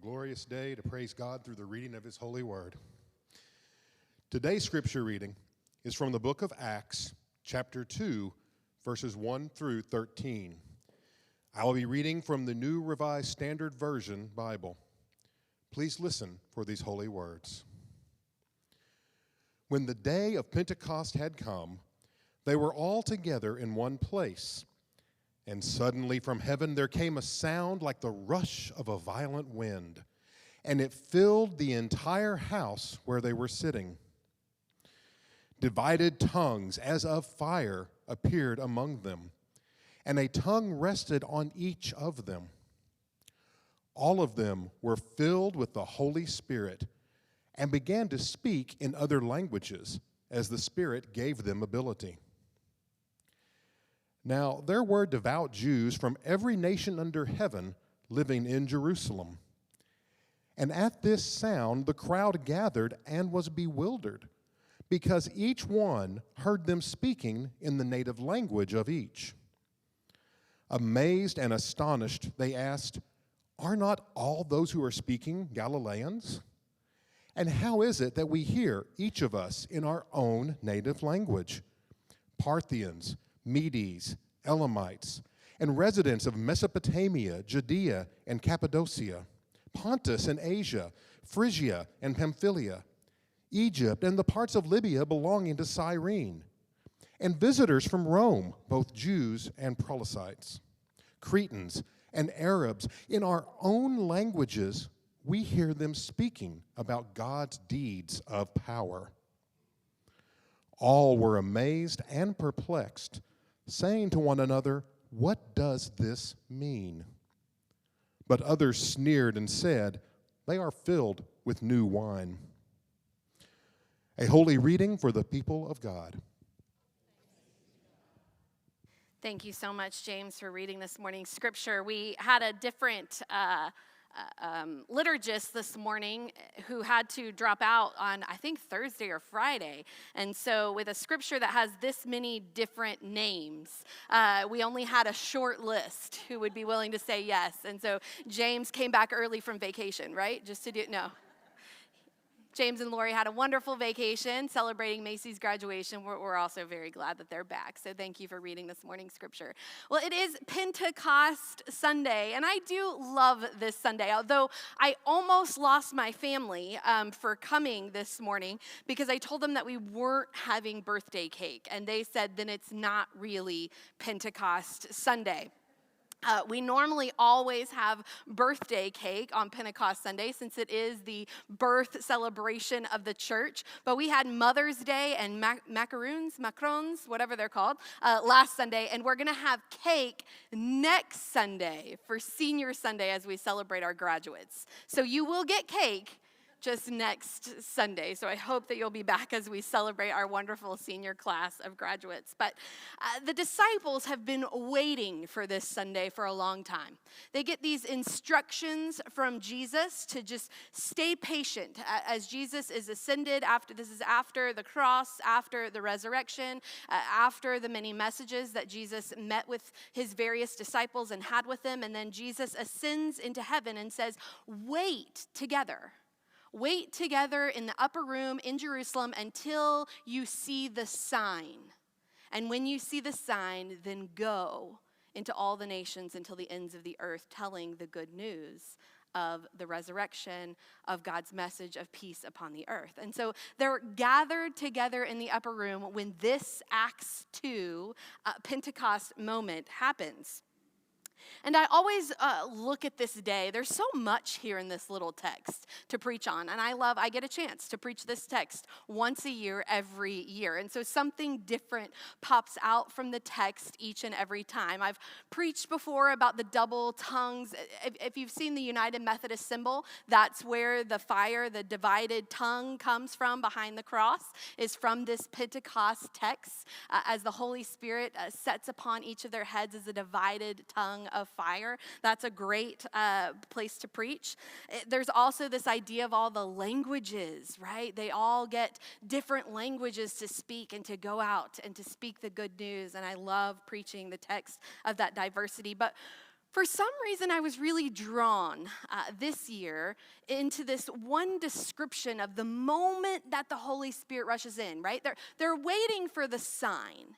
Glorious day to praise God through the reading of his holy word. Today's scripture reading is from the book of Acts, chapter 2, verses 1 through 13. I will be reading from the New Revised Standard Version Bible. Please listen for these holy words. When the day of Pentecost had come, they were all together in one place. And suddenly from heaven there came a sound like the rush of a violent wind, and it filled the entire house where they were sitting. Divided tongues as of fire appeared among them, and a tongue rested on each of them. All of them were filled with the Holy Spirit and began to speak in other languages as the Spirit gave them ability. Now, there were devout Jews from every nation under heaven living in Jerusalem. And at this sound, the crowd gathered and was bewildered, because each one heard them speaking in the native language of each. Amazed and astonished, they asked, "Are not all those who are speaking Galileans? And how is it that we hear, each of us, in our own native language? Parthians, Medes, Elamites, and residents of Mesopotamia, Judea, and Cappadocia, Pontus and Asia, Phrygia and Pamphylia, Egypt, and the parts of Libya belonging to Cyrene, and visitors from Rome, both Jews and proselytes, Cretans and Arabs. In our own languages, we hear them speaking about God's deeds of power." All were amazed and perplexed, saying to one another, "What does this mean?" But others sneered and said, "They are filled with new wine." A holy reading for the people of God. Thank you so much, James, for reading this morning's scripture. We had a different liturgist this morning who had to drop out on, I think, Thursday or Friday. And so with a scripture that has this many different names, we only had a short list who would be willing to say yes. And so James came back early from vacation, right? James and Lori had a wonderful vacation celebrating Macy's graduation. We're also very glad that they're back. So thank you for reading this morning's scripture. Well, it is Pentecost Sunday, and I do love this Sunday, although I almost lost my family for coming this morning because I told them that we weren't having birthday cake, and they said then it's not really Pentecost Sunday. We normally always have birthday cake on Pentecost Sunday since it is the birth celebration of the church. But we had Mother's Day and macarons, whatever they're called, last Sunday. And we're going to have cake next Sunday for Senior Sunday as we celebrate our graduates. So you will get cake just next Sunday. So I hope that you'll be back as we celebrate our wonderful senior class of graduates. But the disciples have been waiting for this Sunday for a long time. They get these instructions from Jesus to just stay patient as Jesus is ascended. This is after the cross, after the resurrection, after the many messages that Jesus met with his various disciples and had with them. And then Jesus ascends into heaven and says, wait together. Wait together in the upper room in Jerusalem until you see the sign. And when you see the sign, then go into all the nations until the ends of the earth, telling the good news of the resurrection, of God's message of peace upon the earth. And so they're gathered together in the upper room when this Acts 2 Pentecost moment happens. And I always look at this day. There's so much here in this little text to preach on. And I get a chance to preach this text once a year, every year. And so something different pops out from the text each and every time. I've preached before about the double tongues. If you've seen the United Methodist symbol, that's where the fire, the divided tongue comes from behind the cross, is from this Pentecost text, as the Holy Spirit sets upon each of their heads as a divided tongue of fire. That's a great place to preach. There's also this idea of all the languages, right? They all get different languages to speak and to go out and to speak the good news. And I love preaching the text of that diversity. But For some reason, I was really drawn this year into this one description of the moment that the Holy Spirit rushes in, right? They're waiting for the sign.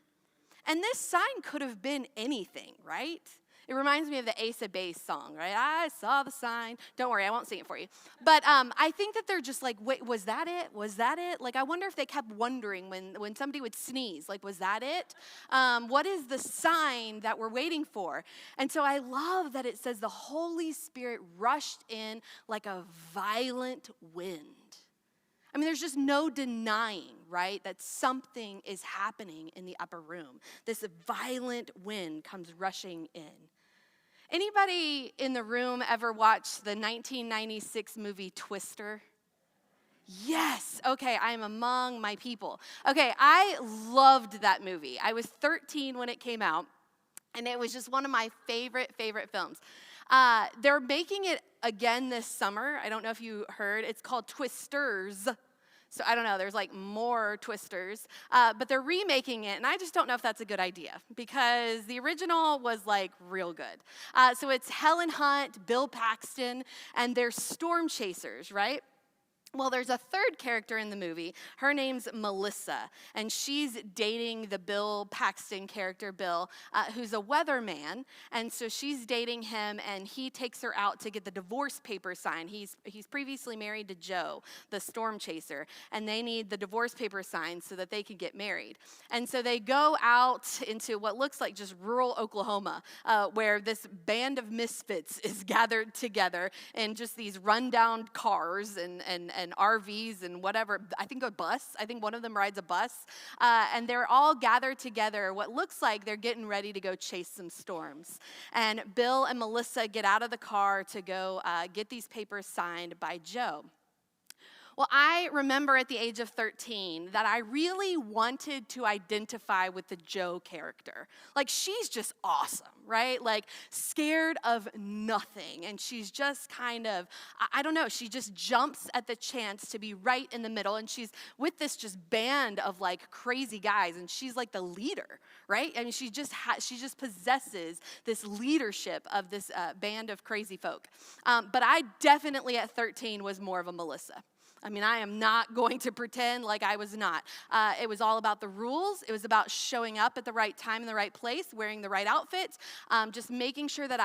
And this sign could have been anything, right? It reminds me of the Ace of Base song, right? I saw the sign. Don't worry, I won't sing it for you. But I think that they're just like, wait, was that it? Was that it? Like, I wonder if they kept wondering when somebody would sneeze, like, was that it? What is the sign that we're waiting for? And so I love that it says the Holy Spirit rushed in like a violent wind. I mean, there's just no denying, right, that something is happening in the upper room. This violent wind comes rushing in. Anybody in the room ever watched the 1996 movie Twister? Yes. Okay, I am among my people. Okay, I loved that movie. I was 13 when it came out, and it was just one of my favorite films. They're making it again this summer. I don't know if you heard. It's called Twisters. So I don't know, there's like more Twisters, but they're remaking it, and I just don't know if that's a good idea, because the original was like real good. So it's Helen Hunt, Bill Paxton, and they're storm chasers, right? Well, there's a third character in the movie. Her name's Melissa, and she's dating the Bill Paxton character, Bill, who's a weatherman, and so she's dating him, and he takes her out to get the divorce papers signed. He's previously married to Joe, the storm chaser, and they need the divorce papers signed so that they can get married. And so they go out into what looks like just rural Oklahoma, where this band of misfits is gathered together in just these rundown cars and RVs and whatever. I think a bus. I think one of them rides a bus. And they're all gathered together. What looks like they're getting ready to go chase some storms. And Bill and Melissa get out of the car to go get these papers signed by Joe. Well, I remember at the age of 13 that I really wanted to identify with the Joe character. Like, she's just awesome, right? Like, scared of nothing. And she's just kind of, I don't know, she just jumps at the chance to be right in the middle. And she's with this just band of like crazy guys. And she's like the leader, right? I mean, she just possesses this leadership of this band of crazy folk. But I definitely at 13 was more of a Melissa. I mean, I am not going to pretend like I was not. It was all about the rules. It was about showing up at the right time in the right place, wearing the right outfit, just making sure that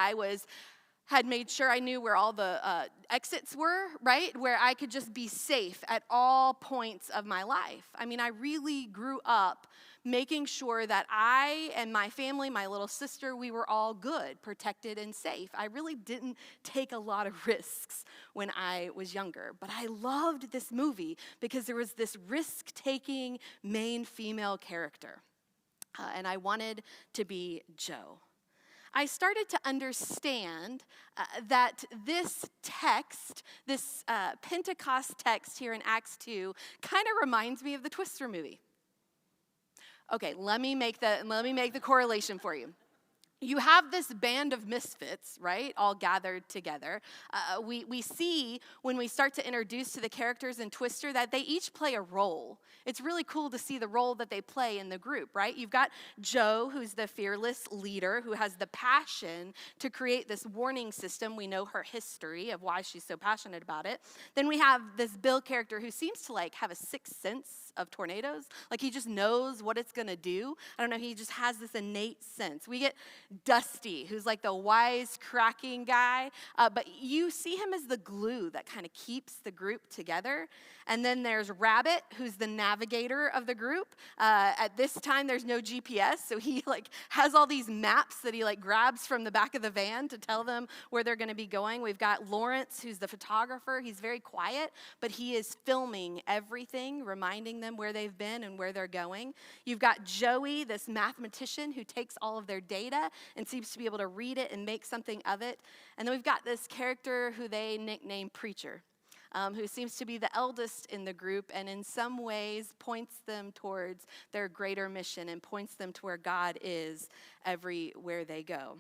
had made sure I knew where all the exits were, right? Where I could just be safe at all points of my life. I mean, I really grew up making sure that I and my family, my little sister, we were all good, protected, and safe. I really didn't take a lot of risks when I was younger. But I loved this movie because there was this risk-taking main female character. And I wanted to be Joe. I started to understand that this text, this Pentecost text here in Acts 2, kind of reminds me of the Twister movie. Okay, let me make the correlation for you. You have this band of misfits, right, all gathered together. We see when we start to introduce to the characters in Twister that they each play a role. It's really cool to see the role that they play in the group, right? You've got Joe, who's the fearless leader, who has the passion to create this warning system. We know her history of why she's so passionate about it. Then we have this Bill character who seems to like have a sixth sense of tornadoes. Like he just knows what it's gonna do. I don't know, he just has this innate sense. We get Dusty, who's like the wise-cracking guy, but you see him as the glue that kind of keeps the group together. And then there's Rabbit, who's the navigator of the group. At this time, there's no GPS, so he like has all these maps that he like grabs from the back of the van to tell them where they're going to be going. We've got Lawrence, who's the photographer. He's very quiet, but he is filming everything, reminding them where they've been and where they're going. You've got Joey, this mathematician who takes all of their data and seems to be able to read it and make something of it. And then we've got this character who they nickname Preacher, who seems to be the eldest in the group and in some ways points them towards their greater mission and points them to where God is everywhere they go.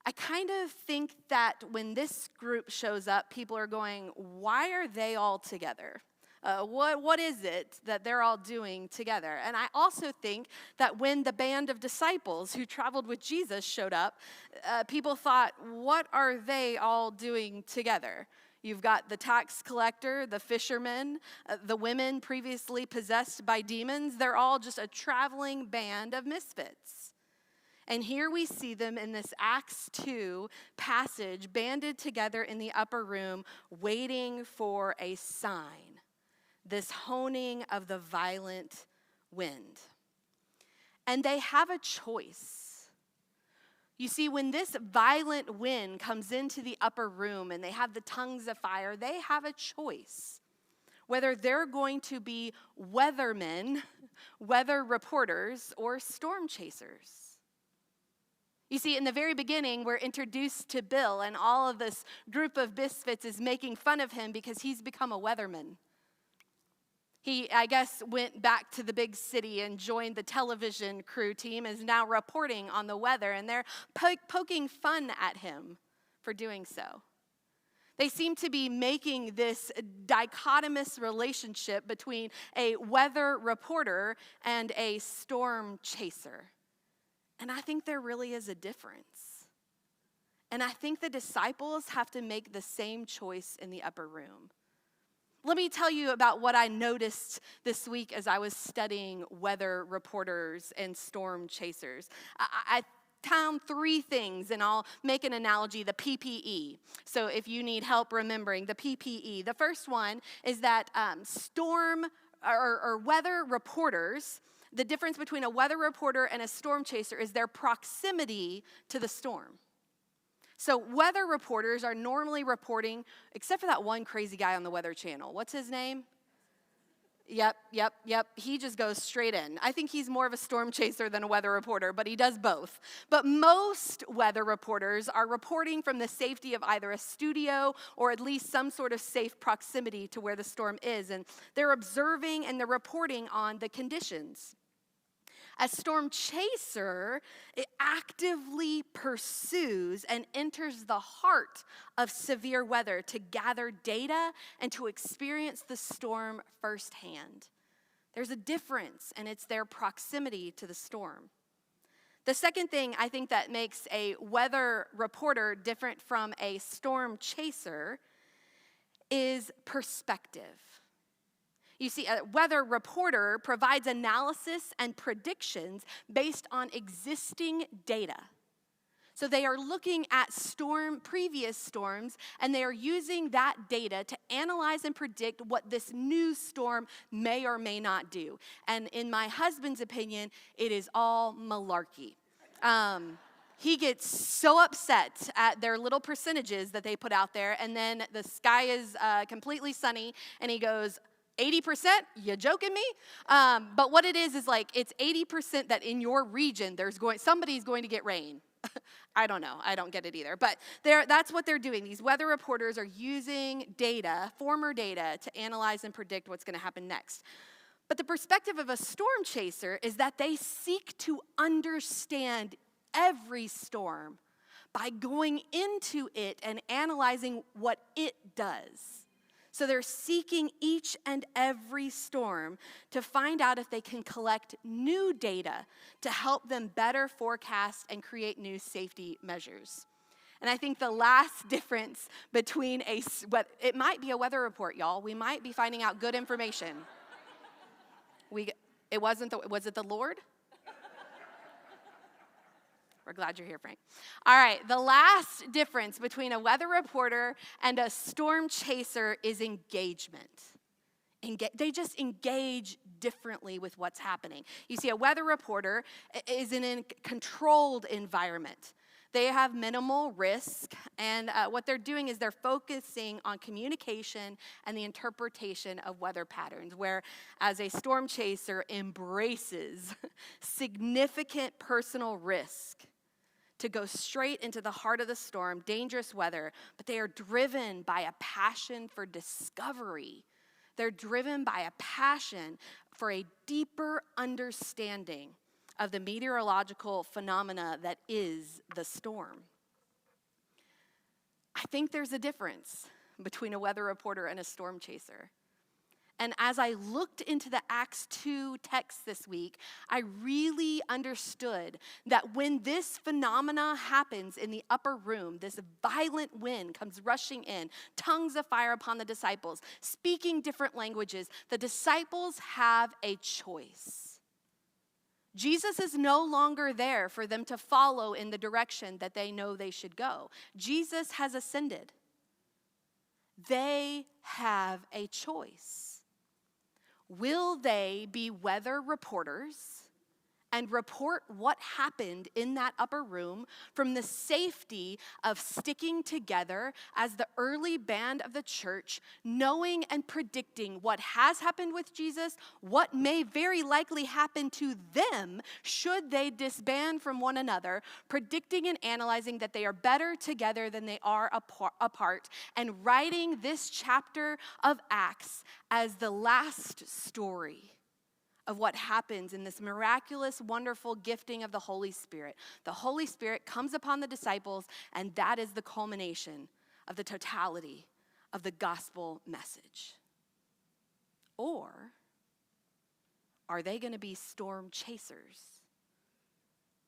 I kind of think that when this group shows up, people are going, why are they all together? What is it that they're all doing together? And I also think that when the band of disciples who traveled with Jesus showed up, people thought, what are they all doing together? You've got the tax collector, the fishermen, the women previously possessed by demons. They're all just a traveling band of misfits. And here we see them in this Acts 2 passage, banded together in the upper room, waiting for a sign, this honing of the violent wind. And they have a choice. You see, when this violent wind comes into the upper room and they have the tongues of fire, they have a choice whether they're going to be weathermen, weather reporters, or storm chasers. You see, in the very beginning, we're introduced to Bill, and all of this group of misfits is making fun of him because he's become a weatherman. He, I guess, went back to the big city and joined the television crew team, is now reporting on the weather, and they're poking fun at him for doing so. They seem to be making this dichotomous relationship between a weather reporter and a storm chaser. And I think there really is a difference. And I think the disciples have to make the same choice in the upper room. Let me tell you about what I noticed this week as I was studying weather reporters and storm chasers. I found three things, and I'll make an analogy, the PPE. So if you need help remembering the PPE, the first one is that storm or weather reporters, the difference between a weather reporter and a storm chaser is their proximity to the storm. So weather reporters are normally reporting, except for that one crazy guy on the Weather Channel. What's his name? Yep. He just goes straight in. I think he's more of a storm chaser than a weather reporter, but he does both. But most weather reporters are reporting from the safety of either a studio or at least some sort of safe proximity to where the storm is. And they're observing and they're reporting on the conditions. A storm chaser, it actively pursues and enters the heart of severe weather to gather data and to experience the storm firsthand. There's a difference, and it's their proximity to the storm. The second thing I think that makes a weather reporter different from a storm chaser is perspective. You see, a weather reporter provides analysis and predictions based on existing data. So they are looking at previous storms, and they are using that data to analyze and predict what this new storm may or may not do. And in my husband's opinion, it is all malarkey. He gets so upset at their little percentages that they put out there, and then the sky is completely sunny, and he goes, 80%? You joking me? But what it is like it's 80% that in your region somebody's going to get rain. I don't know. I don't get it either. But that's what they're doing. These weather reporters are using data, former data, to analyze and predict what's going to happen next. But the perspective of a storm chaser is that they seek to understand every storm by going into it and analyzing what it does. So they're seeking each and every storm to find out if they can collect new data to help them better forecast and create new safety measures. And I think the last difference between it might be a weather report, y'all. We might be finding out good information. Was it the Lord? We're glad you're here, Frank. All right, the last difference between a weather reporter and a storm chaser is engagement. They just engage differently with what's happening. You see, a weather reporter is in a controlled environment. They have minimal risk, and what they're doing is they're focusing on communication and the interpretation of weather patterns, whereas a storm chaser embraces significant personal risk to go straight into the heart of the storm, dangerous weather, but they are driven by a passion for discovery. They're driven by a passion for a deeper understanding of the meteorological phenomena that is the storm. I think there's a difference between a weather reporter and a storm chaser. And as I looked into the Acts 2 text this week, I really understood that when this phenomena happens in the upper room, this violent wind comes rushing in, tongues of fire upon the disciples, speaking different languages, the disciples have a choice. Jesus is no longer there for them to follow in the direction that they know they should go. Jesus has ascended. They have a choice. Will they be weather reporters and report what happened in that upper room from the safety of sticking together as the early band of the church, knowing and predicting what has happened with Jesus, what may very likely happen to them should they disband from one another, predicting and analyzing that they are better together than they are apart, and writing this chapter of Acts as the last story of what happens in this miraculous, wonderful gifting of the Holy Spirit. The Holy Spirit comes upon the disciples, and that is the culmination of the totality of the gospel message. Or are they going to be storm chasers,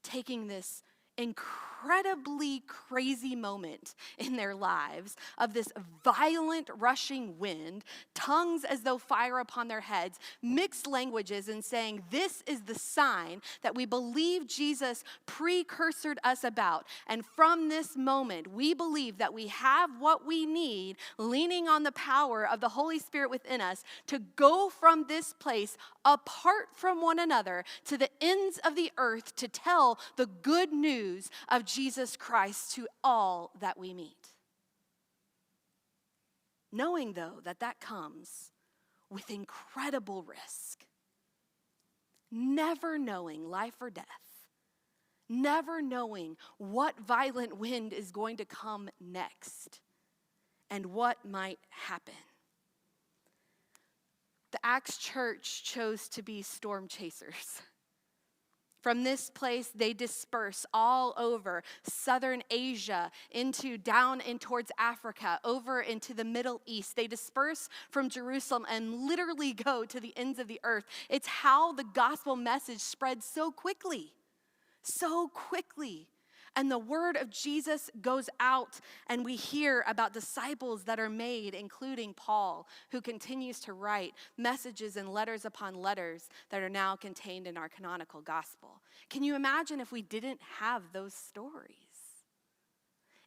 taking this incredibly crazy moment in their lives of this violent rushing wind, tongues as though fire upon their heads, mixed languages, and saying, this is the sign that we believe Jesus precursored us about. And from this moment, we believe that we have what we need, leaning on the power of the Holy Spirit within us to go from this place apart from one another to the ends of the earth to tell the good news of Jesus Christ to all that we meet. Knowing, though, that that comes with incredible risk. Never knowing life or death. Never knowing what violent wind is going to come next and what might happen. The Acts church chose to be storm chasers. From this place, they disperse all over southern Asia, down in towards Africa, over into the Middle East. They disperse from Jerusalem and literally go to the ends of the earth. It's how the gospel message spreads so quickly. So quickly. And the word of Jesus goes out, and we hear about disciples that are made, including Paul, who continues to write messages and letters upon letters that are now contained in our canonical gospel. Can you imagine if we didn't have those stories?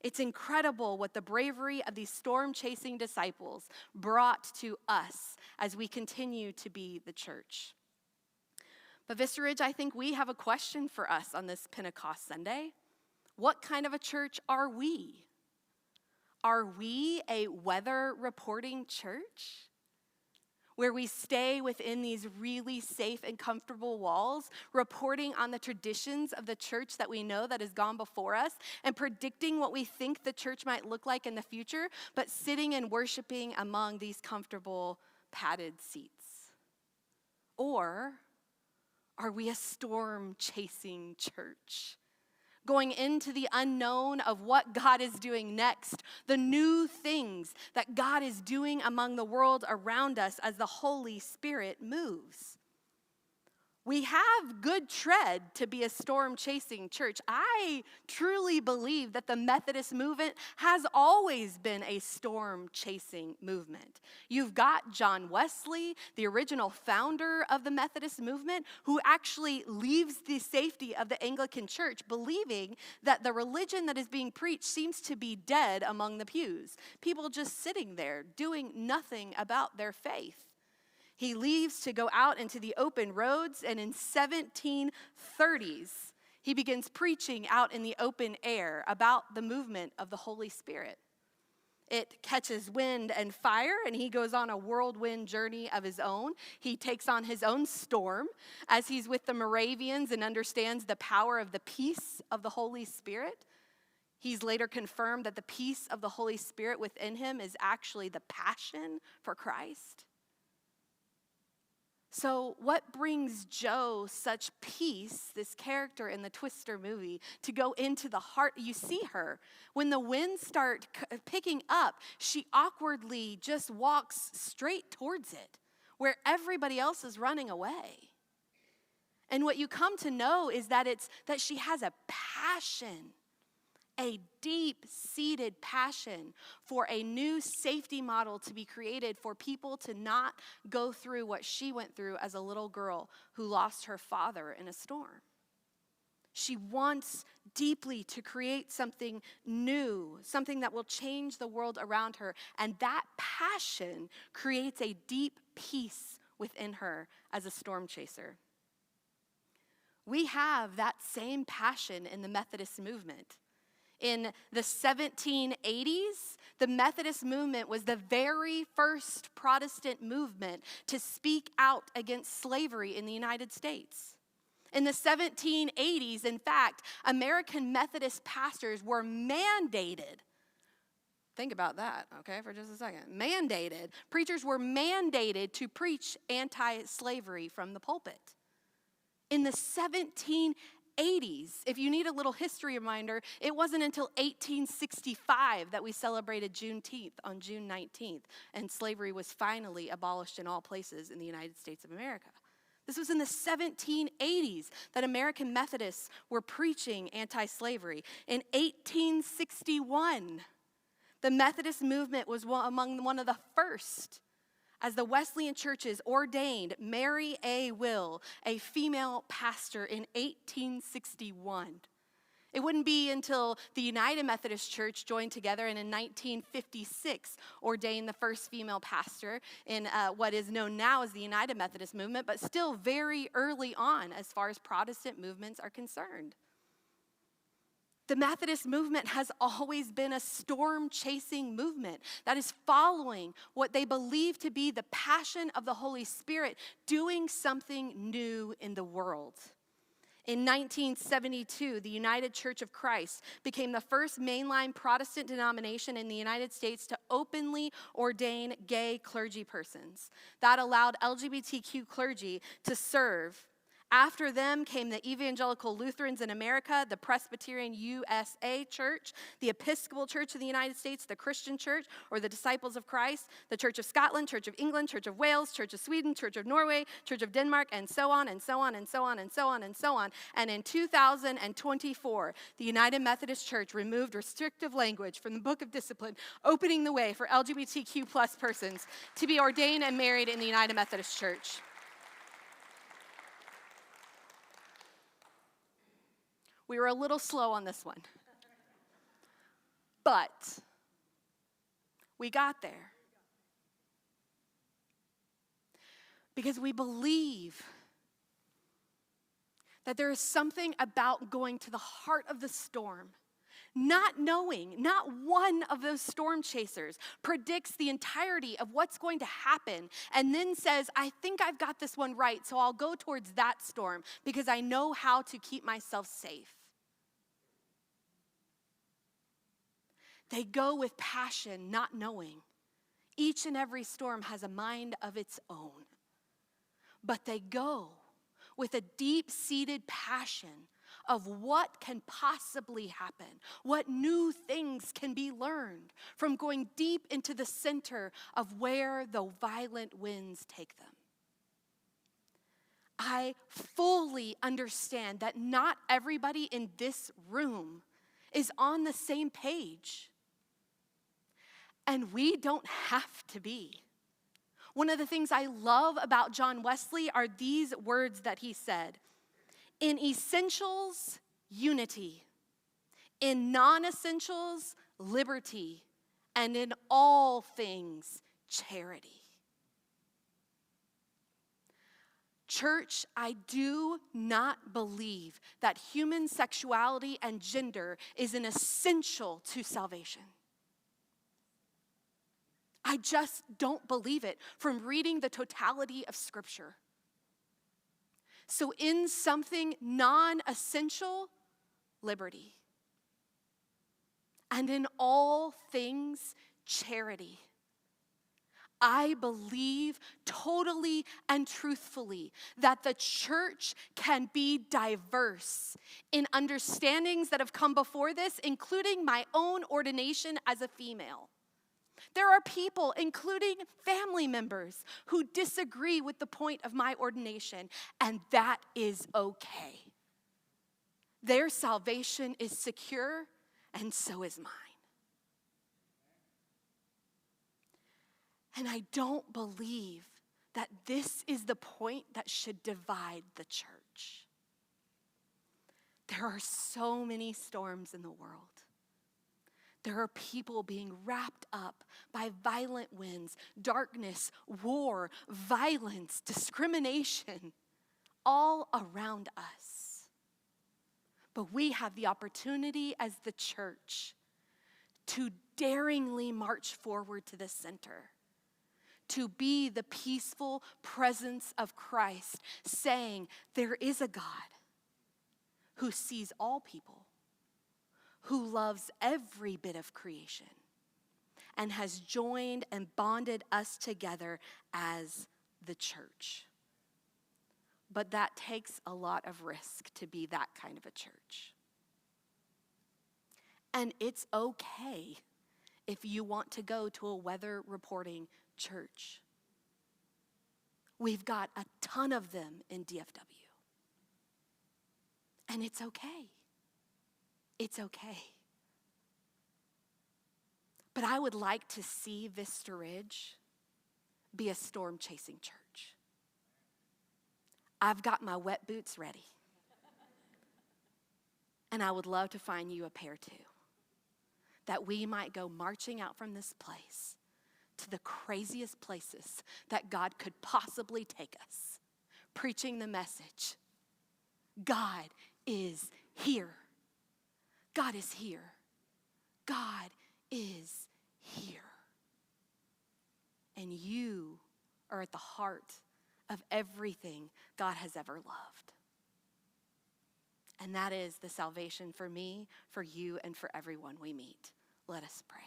It's incredible what the bravery of these storm-chasing disciples brought to us as we continue to be the church. But Vista Ridge, I think we have a question for us on this Pentecost Sunday. What kind of a church are we? Are we a weather reporting church? Where we stay within these really safe and comfortable walls, reporting on the traditions of the church that we know that has gone before us, and predicting what we think the church might look like in the future, but sitting and worshiping among these comfortable padded seats? Or are we a storm-chasing church? Going into the unknown of what God is doing next, the new things that God is doing among the world around us as the Holy Spirit moves. We have good tread to be a storm-chasing church. I truly believe that the Methodist movement has always been a storm-chasing movement. You've got John Wesley, the original founder of the Methodist movement, who actually leaves the safety of the Anglican church, believing that the religion that is being preached seems to be dead among the pews. People just sitting there doing nothing about their faith. He leaves to go out into the open roads, and in 1730s, he begins preaching out in the open air about the movement of the Holy Spirit. It catches wind and fire, and he goes on a whirlwind journey of his own. He takes on his own storm as he's with the Moravians and understands the power of the peace of the Holy Spirit. He's later confirmed that the peace of the Holy Spirit within him is actually the passion for Christ. So what brings Joe such peace, this character in the Twister movie, to go into the heart? You see her. When the winds start picking up, she awkwardly just walks straight towards it. where everybody else is running away. And what you come to know is that she has a passion, a deep-seated passion for a new safety model to be created for people to not go through what she went through as a little girl who lost her father in a storm. She wants deeply to create something new, something that will change the world around her. And that passion creates a deep peace within her as a storm chaser. We have that same passion in the Methodist movement. In the 1780s, the Methodist movement was the very first Protestant movement to speak out against slavery in the United States. In the 1780s, in fact, American Methodist pastors were mandated. Think about that, okay, for just a second. Preachers were mandated to preach anti-slavery from the pulpit. In the 1780s, if you need a little history reminder, it wasn't until 1865 that we celebrated Juneteenth on June 19th, and slavery was finally abolished in all places in the United States of America. This was in the 1780s that American Methodists were preaching anti-slavery. In 1861, the Methodist movement was among one of the first, as the Wesleyan churches ordained Mary A. Will, a female pastor, in 1861. It wouldn't be until the United Methodist Church joined together and in 1956 ordained the first female pastor in what is known now as the United Methodist movement, but still very early on as far as Protestant movements are concerned. The Methodist movement has always been a storm-chasing movement that is following what they believe to be the passion of the Holy Spirit, doing something new in the world. In 1972, the United Church of Christ became the first mainline Protestant denomination in the United States to openly ordain gay clergy persons. That allowed LGBTQ clergy to serve. After them came the Evangelical Lutherans in America, the Presbyterian USA Church, the Episcopal Church of the United States, the Christian Church, or the Disciples of Christ, the Church of Scotland, Church of England, Church of Wales, Church of Sweden, Church of Norway, Church of Denmark, and so on, and so on, and so on, and so on, and so on. And in 2024, the United Methodist Church removed restrictive language from the Book of Discipline, opening the way for LGBTQ plus persons to be ordained and married in the United Methodist Church. We were a little slow on this one. But we got there. Because we believe that there is something about going to the heart of the storm, not knowing, not one of those storm chasers predicts the entirety of what's going to happen and then says, I think I've got this one right, so I'll go towards that storm because I know how to keep myself safe. They go with passion, not knowing. Each and every storm has a mind of its own. But they go with a deep-seated passion of what can possibly happen, what new things can be learned from going deep into the center of where the violent winds take them. I fully understand that not everybody in this room is on the same page. And we don't have to be. One of the things I love about John Wesley are these words that he said. In essentials, unity. In non-essentials, liberty. And in all things, charity. Church, I do not believe that human sexuality and gender is an essential to salvation. I just don't believe it from reading the totality of Scripture. So in something non-essential, liberty. And in all things, charity. I believe totally and truthfully that the church can be diverse in understandings that have come before this, including my own ordination as a female. There are people, including family members, who disagree with the point of my ordination, and that is okay. Their salvation is secure, and so is mine. And I don't believe that this is the point that should divide the church. There are so many storms in the world. There are people being wrapped up by violent winds, darkness, war, violence, discrimination, all around us. But we have the opportunity as the church to daringly march forward to the center, to be the peaceful presence of Christ, saying there is a God who sees all people, who loves every bit of creation, and has joined and bonded us together as the church. But that takes a lot of risk to be that kind of a church. And it's okay if you want to go to a weather reporting church. We've got a ton of them in DFW. And it's okay. It's okay. But I would like to see Vista Ridge be a storm-chasing church. I've got my wet boots ready. And I would love to find you a pair too, that we might go marching out from this place to the craziest places that God could possibly take us, preaching the message. God is here. God is here. God is here. And you are at the heart of everything God has ever loved. And that is the salvation for me, for you, and for everyone we meet. Let us pray.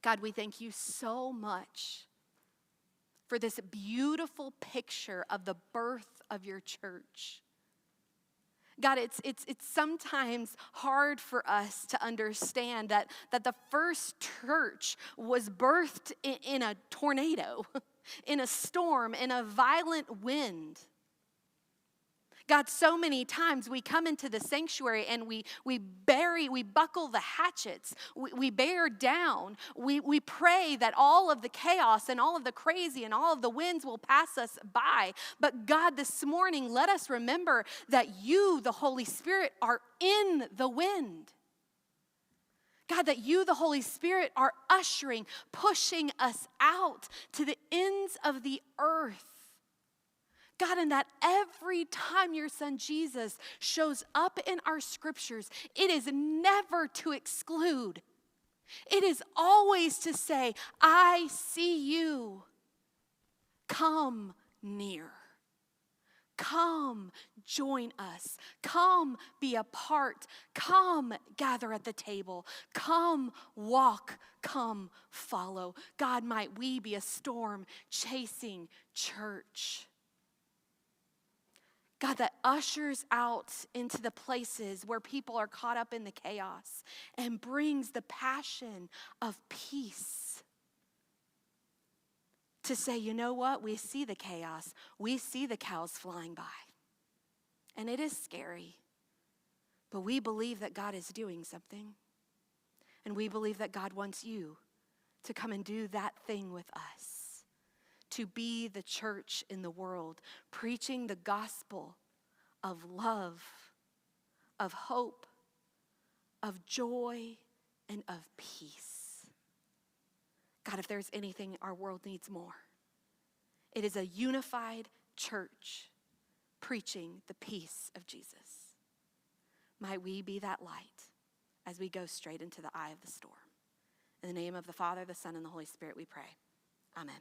God, we thank you so much for this beautiful picture of the birth of your church. God, it's sometimes hard for us to understand that the first church was birthed in a tornado, in a storm, in a violent wind. God, so many times we come into the sanctuary and we buckle the hatchets, we bear down, we pray that all of the chaos and all of the crazy and all of the winds will pass us by. But God, this morning, let us remember that you, the Holy Spirit, are in the wind. God, that you, the Holy Spirit, are ushering, pushing us out to the ends of the earth. God, and that every time your son Jesus shows up in our scriptures, it is never to exclude. It is always to say, I see you. Come near. Come join us. Come be a part. Come gather at the table. Come walk. Come follow. God, might we be a storm-chasing church. God, that ushers out into the places where people are caught up in the chaos and brings the passion of peace to say, you know what? We see the chaos. We see the cows flying by. And it is scary. But we believe that God is doing something. And we believe that God wants you to come and do that thing with us. To be the church in the world, preaching the gospel of love, of hope, of joy, and of peace. God, if there's anything our world needs more, it is a unified church preaching the peace of Jesus. Might we be that light as we go straight into the eye of the storm. In the name of the Father, the Son, and the Holy Spirit we pray. Amen.